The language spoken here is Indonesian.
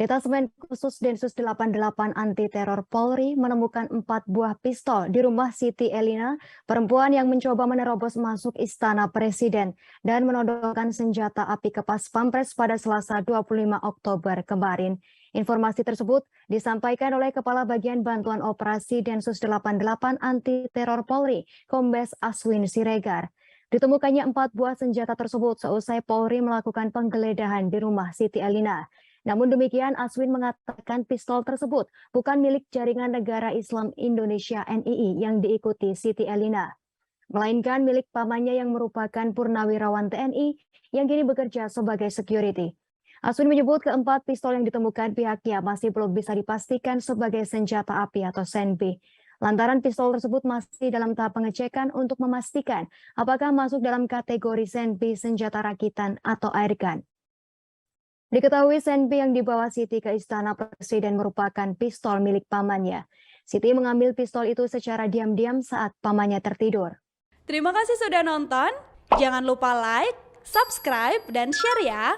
Detasemen Khusus Densus 88 Anti Teror Polri menemukan 4 buah pistol di rumah Siti Elina, perempuan yang mencoba menerobos masuk Istana Presiden dan menodongkan senjata api ke Pas Pampres pada Selasa 25 Oktober kemarin. Informasi tersebut disampaikan oleh Kepala Bagian Bantuan Operasi Densus 88 Anti Teror Polri, Kombes Aswin Siregar. Ditemukannya 4 buah senjata tersebut seusai Polri melakukan penggeledahan di rumah Siti Elina. Namun demikian, Aswin mengatakan pistol tersebut bukan milik Jaringan Negara Islam Indonesia (NII) yang diikuti Siti Elina, melainkan milik pamannya yang merupakan purnawirawan TNI yang kini bekerja sebagai security. Aswin menyebut keempat pistol yang ditemukan pihaknya masih belum bisa dipastikan sebagai senjata api atau SNP. Lantaran pistol tersebut masih dalam tahap pengecekan untuk memastikan apakah masuk dalam kategori SNP senjata rakitan atau airgun. Diketahui senpi yang dibawa Siti ke Istana Presiden merupakan pistol milik pamannya. Siti mengambil pistol itu secara diam-diam saat pamannya tertidur. Terima kasih sudah nonton. Jangan lupa like, subscribe, dan share ya.